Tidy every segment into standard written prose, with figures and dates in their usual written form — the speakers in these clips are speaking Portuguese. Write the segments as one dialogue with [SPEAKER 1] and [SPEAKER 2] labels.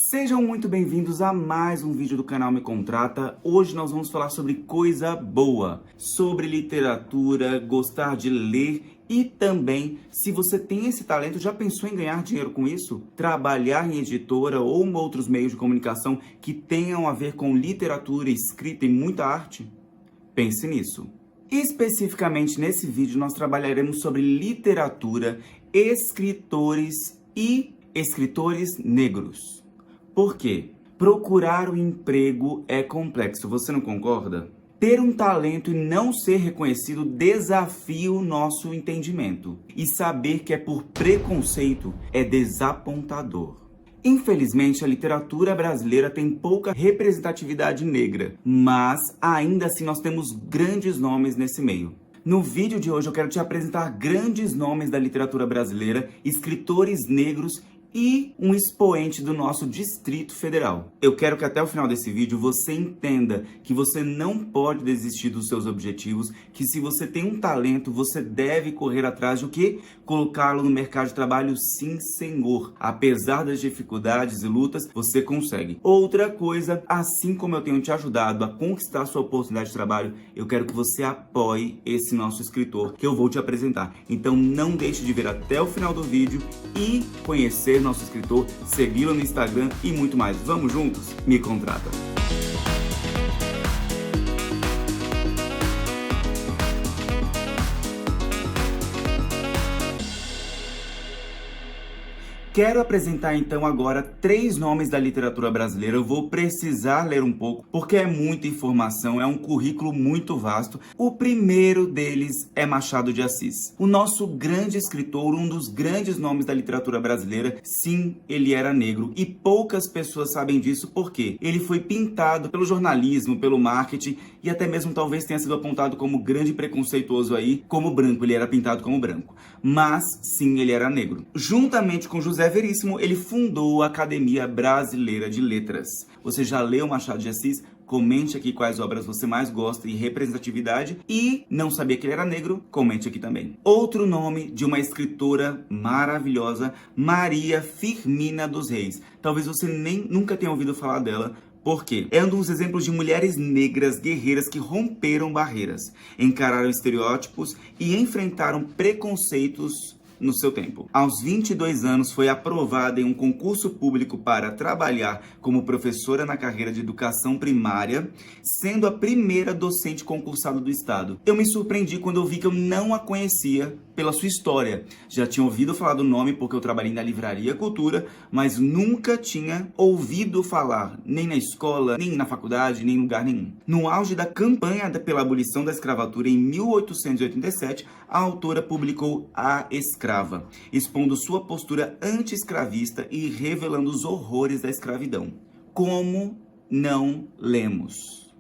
[SPEAKER 1] Sejam muito bem-vindos a mais um vídeo do canal Me Contrata. Hoje nós vamos falar sobre coisa boa, sobre literatura, gostar de ler e também, se você tem esse talento, já pensou em ganhar dinheiro com isso? Trabalhar em editora ou em outros meios de comunicação que tenham a ver com literatura, escrita e muita arte? Pense nisso. Especificamente nesse vídeo nós trabalharemos sobre literatura, escritores e escritores negros. Por quê? Procurar um emprego é complexo, você não concorda? Ter um talento e não ser reconhecido desafia o nosso entendimento. E saber que é por preconceito é desapontador. Infelizmente, a literatura brasileira tem pouca representatividade negra, mas ainda assim nós temos grandes nomes nesse meio. No vídeo de hoje eu quero te apresentar grandes nomes da literatura brasileira, escritores negros e um expoente do nosso Distrito Federal. Eu quero que até o final desse vídeo você entenda que você não pode desistir dos seus objetivos, que se você tem um talento, você deve correr atrás de o quê? Colocá-lo no mercado de trabalho, sim, senhor. Apesar das dificuldades e lutas, você consegue. Outra coisa, assim como eu tenho te ajudado a conquistar sua oportunidade de trabalho, eu quero que você apoie esse nosso escritor que eu vou te apresentar. Então não deixe de ver até o final do vídeo e conhecer nosso escritor, segui-lo no Instagram e muito mais. Vamos juntos? Me contrata! Quero apresentar então agora 3 nomes da literatura brasileira. Eu vou precisar ler um pouco, porque é muita informação, é um currículo muito vasto. O primeiro deles é Machado de Assis. O nosso grande escritor, um dos grandes nomes da literatura brasileira. Sim, ele era negro e poucas pessoas sabem disso porque ele foi pintado pelo jornalismo, pelo marketing e até mesmo talvez tenha sido apontado como grande preconceituoso aí, como branco. Ele era pintado como branco. Mas sim, ele era negro. Juntamente com José Veríssimo, ele fundou a Academia Brasileira de Letras. Você já leu Machado de Assis? Comente aqui quais obras você mais gosta e representatividade. E não sabia que ele era negro? Comente aqui também. Outro nome de uma escritora maravilhosa, Maria Firmina dos Reis. Talvez você nunca tenha ouvido falar dela. Por quê? É um dos exemplos de mulheres negras guerreiras que romperam barreiras, encararam estereótipos e enfrentaram preconceitos no seu tempo. Aos 22 anos, foi aprovada em um concurso público para trabalhar como professora na carreira de educação primária, sendo a primeira docente concursada do estado. Eu me surpreendi quando eu vi que eu não a conhecia pela sua história. Já tinha ouvido falar do nome porque eu trabalhei na Livraria Cultura, mas nunca tinha ouvido falar, nem na escola, nem na faculdade, nem em lugar nenhum. No auge da campanha pela abolição da escravatura em 1887, a autora publicou A Escrava, expondo sua postura anti-escravista e revelando os horrores da escravidão. Como não lemos?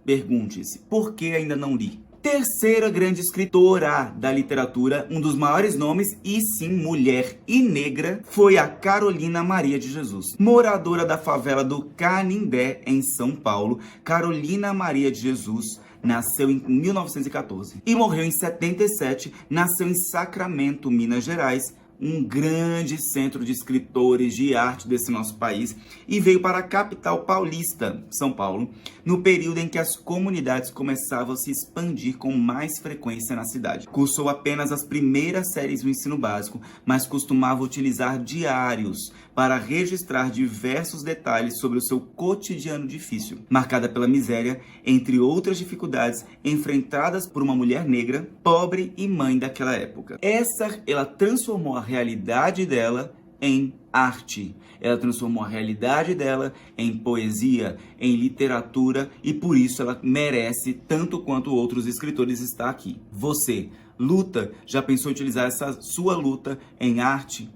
[SPEAKER 1] Pergunte-se, por que ainda não li? Terceira grande escritora da literatura, um dos maiores nomes, e sim, mulher e negra, foi a Carolina Maria de Jesus. Moradora da favela do Canindé, em São Paulo, Carolina Maria de Jesus nasceu em 1914 e morreu em 77, nasceu em Sacramento, Minas Gerais, um grande centro de escritores de arte desse nosso país, e veio para a capital paulista, São Paulo, no período em que as comunidades começavam a se expandir com mais frequência na cidade. Cursou apenas as primeiras séries do ensino básico, mas costumava utilizar diários para registrar diversos detalhes sobre o seu cotidiano difícil, marcada pela miséria, entre outras dificuldades enfrentadas por uma mulher negra, pobre e mãe daquela época. Ela transformou a realidade dela em arte. Ela transformou a realidade dela em poesia, em literatura, e por isso ela merece, tanto quanto outros escritores, estar aqui. Você luta? Já pensou em utilizar essa sua luta em arte?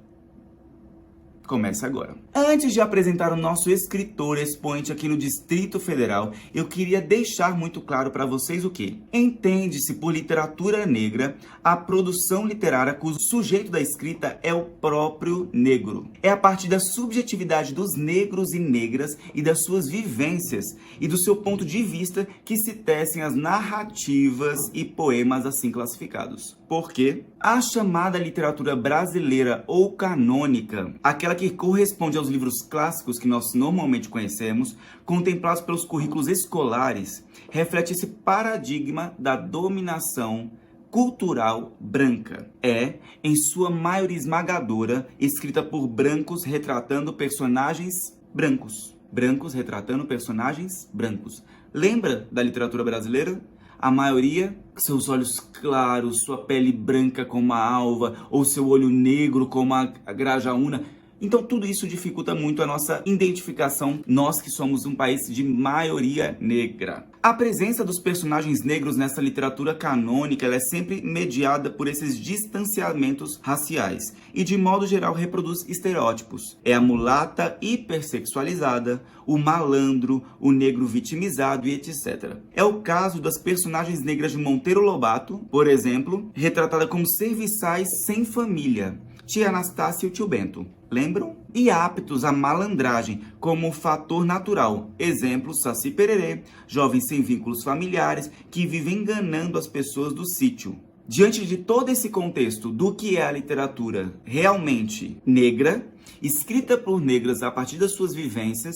[SPEAKER 1] Comece agora. Antes de apresentar o nosso escritor expoente aqui no Distrito Federal, eu queria deixar muito claro para vocês o que? Entende-se por literatura negra a produção literária cujo sujeito da escrita é o próprio negro. É a partir da subjetividade dos negros e negras e das suas vivências e do seu ponto de vista que se tecem as narrativas e poemas assim classificados. Por quê? A chamada literatura brasileira ou canônica, aquela que que corresponde aos livros clássicos que nós normalmente conhecemos, contemplados pelos currículos escolares, reflete esse paradigma da dominação cultural branca. É, em sua maioria esmagadora, escrita por brancos retratando personagens brancos. Brancos retratando personagens brancos. Lembra da literatura brasileira? A maioria, seus olhos claros, sua pele branca como a alva, ou seu olho negro como a grajaúna. Então tudo isso dificulta muito a nossa identificação, nós que somos um país de maioria negra. A presença dos personagens negros nessa literatura canônica ela é sempre mediada por esses distanciamentos raciais e de modo geral reproduz estereótipos. É a mulata hipersexualizada, o malandro, o negro vitimizado e etc. É o caso das personagens negras de Monteiro Lobato, por exemplo, retratada como serviçais sem família. Tia Anastácia e o tio Bento, lembram? E aptos à malandragem como fator natural. Exemplo, Saci Pererê, jovens sem vínculos familiares que vivem enganando as pessoas do sítio. Diante de todo esse contexto do que é a literatura realmente negra, escrita por negras a partir das suas vivências,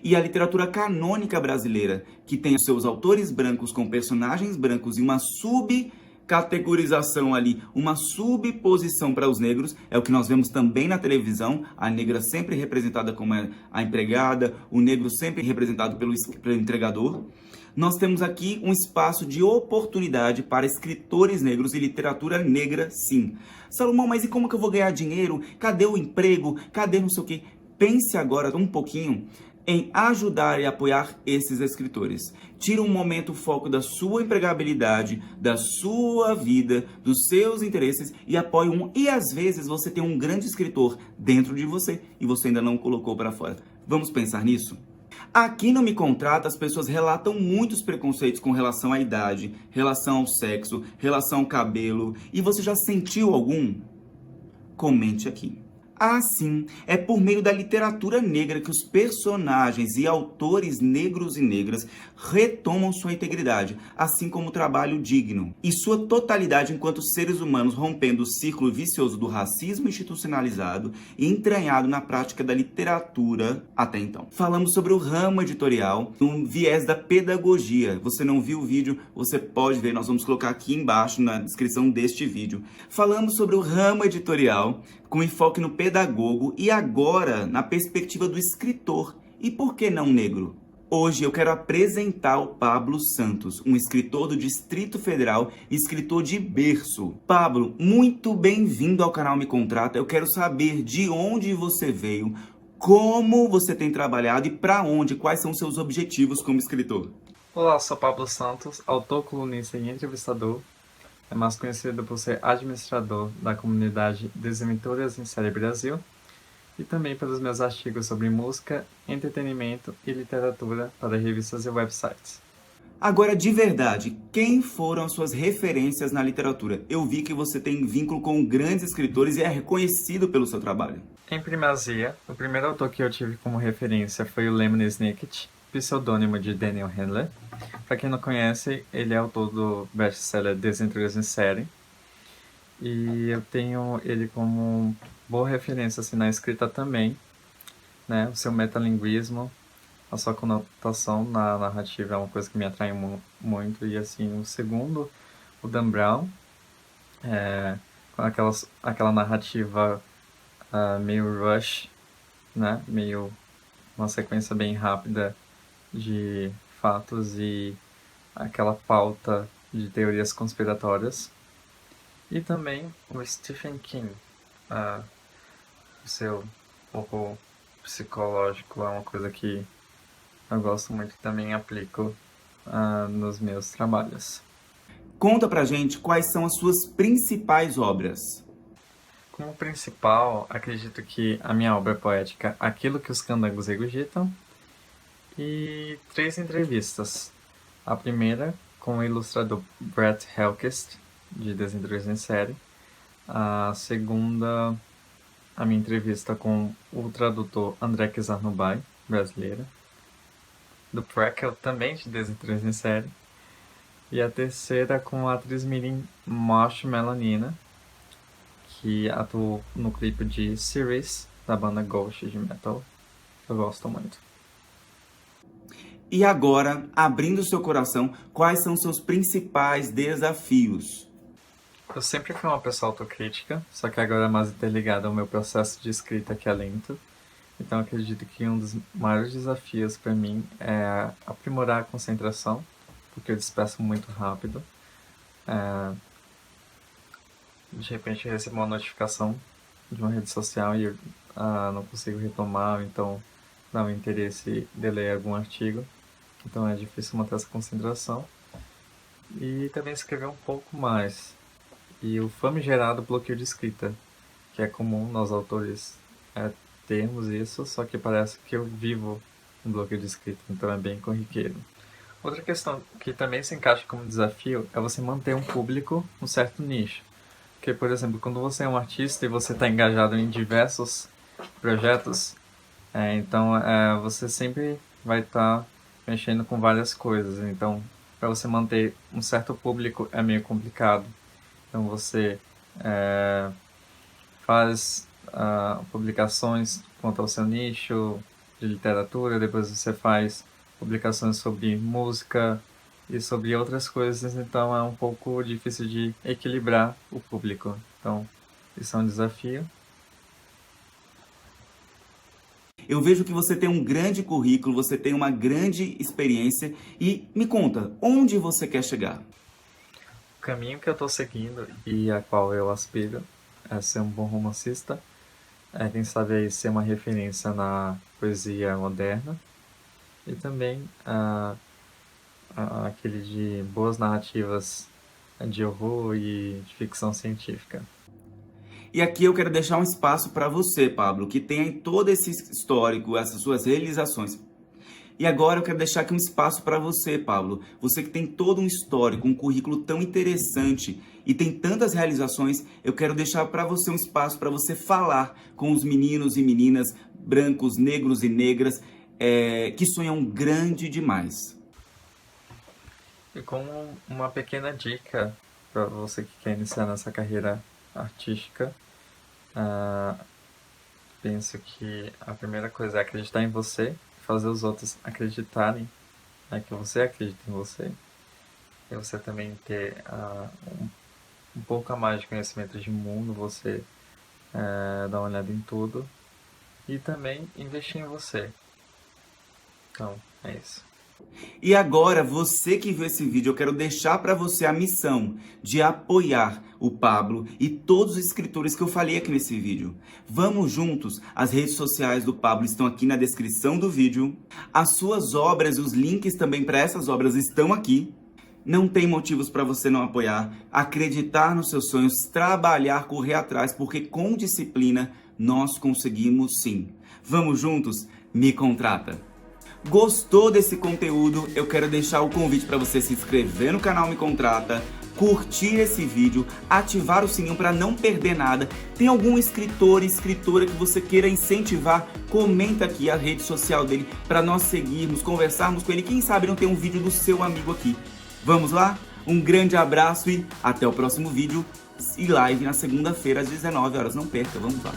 [SPEAKER 1] e a literatura canônica brasileira, que tem os seus autores brancos com personagens brancos e uma subcategorização ali, uma subposição para os negros, é o que nós vemos também na televisão, a negra sempre representada como a empregada, o negro sempre representado pelo entregador. Nós temos aqui um espaço de oportunidade para escritores negros e literatura negra, sim. Salomão, mas e como que eu vou ganhar dinheiro? Cadê o emprego? Cadê não sei o quê? Pense agora um pouquinho em ajudar e apoiar esses escritores. Tira um momento o foco da sua empregabilidade, da sua vida, dos seus interesses e apoie um. E às vezes você tem um grande escritor dentro de você e você ainda não o colocou para fora. Vamos pensar nisso? Aqui no Me Contrata, as pessoas relatam muitos preconceitos com relação à idade, relação ao sexo, relação ao cabelo. E você já sentiu algum? Comente aqui. Assim, é por meio da literatura negra que os personagens e autores negros e negras retomam sua integridade, assim como o trabalho digno, e sua totalidade enquanto seres humanos rompendo o círculo vicioso do racismo institucionalizado e entranhado na prática da literatura até então. Falamos sobre o ramo editorial, no viés da pedagogia. Você não viu o vídeo? Você pode ver, nós vamos colocar aqui embaixo na descrição deste vídeo. Falamos sobre o ramo editorial, com enfoque no pedagogo e agora na perspectiva do escritor. E por que não negro? Hoje eu quero apresentar o Pablo Santos, um escritor do Distrito Federal, escritor de berço. Pablo, muito bem-vindo ao canal Me Contrata. Eu quero saber de onde você veio, como você tem trabalhado e para onde, quais são seus objetivos como escritor.
[SPEAKER 2] Olá, sou Pablo Santos, autor, colunista e entrevistador. É mais conhecido por ser administrador da comunidade Desemitoras em Série Brasil e também pelos meus artigos sobre música, entretenimento e literatura para revistas e websites.
[SPEAKER 1] Agora, de verdade, quem foram as suas referências na literatura? Eu vi que você tem vínculo com grandes escritores e é reconhecido pelo seu trabalho.
[SPEAKER 2] Em primazia, o primeiro autor que eu tive como referência foi o Lemony Snicket, pseudônimo de Daniel Handler. Para quem não conhece, ele é autor do best-seller Desentrosas em Série. E eu tenho ele como boa referência assim, na escrita também, né? O seu metalinguismo, a sua conotação na narrativa é uma coisa que me atrai muito. E assim, o segundo, o Dan Brown, com aquela narrativa meio rush, né? Meio uma sequência bem rápida de fatos e aquela pauta de teorias conspiratórias. E também o Stephen King, o seu pouco psicológico é uma coisa que eu gosto muito e também aplico nos meus trabalhos.
[SPEAKER 1] Conta pra gente quais são as suas principais obras.
[SPEAKER 2] Como principal, acredito que a minha obra poética Aquilo que os Candangos Regurgitam e 3 entrevistas. A primeira com o ilustrador Brett Helkest, de Desentrosas em Série. A segunda, a minha entrevista com o tradutor André Kizarnubai, brasileira. Do Prequel, também de Desentrosas em Série. E a terceira com a atriz mirim Marshall Melanina, que atuou no clipe de Series da banda Ghost de metal. Eu gosto muito.
[SPEAKER 1] E agora, abrindo seu coração, quais são seus principais desafios?
[SPEAKER 2] Eu sempre fui uma pessoa autocrítica, só que agora é mais interligado ao meu processo de escrita, que é lento. Então acredito que um dos maiores desafios para mim é aprimorar a concentração, porque eu disperso muito rápido. De repente eu recebo uma notificação de uma rede social e eu não consigo retomar, então dá um interesse de ler algum artigo. Então é difícil manter essa concentração. E também escrever um pouco mais. E o famigerado bloqueio de escrita, que é comum nós autores termos isso, só que parece que eu vivo um bloqueio de escrita, então é bem corriqueiro. Outra questão que também se encaixa como desafio é você manter um público num certo nicho. Porque, por exemplo, quando você é um artista e você está engajado em diversos projetos, então você sempre vai estar mexendo com várias coisas. Então, para você manter um certo público é meio complicado. Então, você faz publicações quanto ao seu nicho de literatura, depois você faz publicações sobre música e sobre outras coisas, então é um pouco difícil de equilibrar o público. Então, isso é um desafio.
[SPEAKER 1] Eu vejo que você tem um grande currículo, você tem uma grande experiência e me conta, onde você quer chegar?
[SPEAKER 2] O caminho que eu estou seguindo e a qual eu aspiro é ser um bom romancista, quem sabe aí ser uma referência na poesia moderna e também aquele de boas narrativas de horror e de ficção científica.
[SPEAKER 1] E aqui eu quero deixar um espaço para você, Pablo, que tem todo esse histórico, essas suas realizações. E agora eu quero deixar aqui um espaço para você, Pablo. Você que tem todo um histórico, um currículo tão interessante e tem tantas realizações, eu quero deixar para você um espaço para você falar com os meninos e meninas brancos, negros e negras que sonham grande demais.
[SPEAKER 2] E como uma pequena dica para você que quer iniciar nessa carreira artística, penso que a primeira coisa é acreditar em você, fazer os outros acreditarem que você acredita em você, e você também ter um pouco a mais de conhecimento de mundo, você dar uma olhada em tudo e também investir em você. Então, é isso.
[SPEAKER 1] E agora, você que viu esse vídeo, eu quero deixar para você a missão de apoiar o Pablo e todos os escritores que eu falei aqui nesse vídeo. Vamos juntos, as redes sociais do Pablo estão aqui na descrição do vídeo. As suas obras e os links também para essas obras estão aqui. Não tem motivos para você não apoiar, acreditar nos seus sonhos, trabalhar, correr atrás, porque com disciplina nós conseguimos sim. Vamos juntos? Me contrata! Gostou desse conteúdo? Eu quero deixar o convite para você se inscrever no canal Me Contrata, curtir esse vídeo, ativar o sininho para não perder nada. Tem algum escritor, escritora que você queira incentivar? Comenta aqui a rede social dele para nós seguirmos, conversarmos com ele. Quem sabe não tem um vídeo do seu amigo aqui. Vamos lá? Um grande abraço e até o próximo vídeo e live na segunda-feira às 19 horas. Não perca, vamos lá.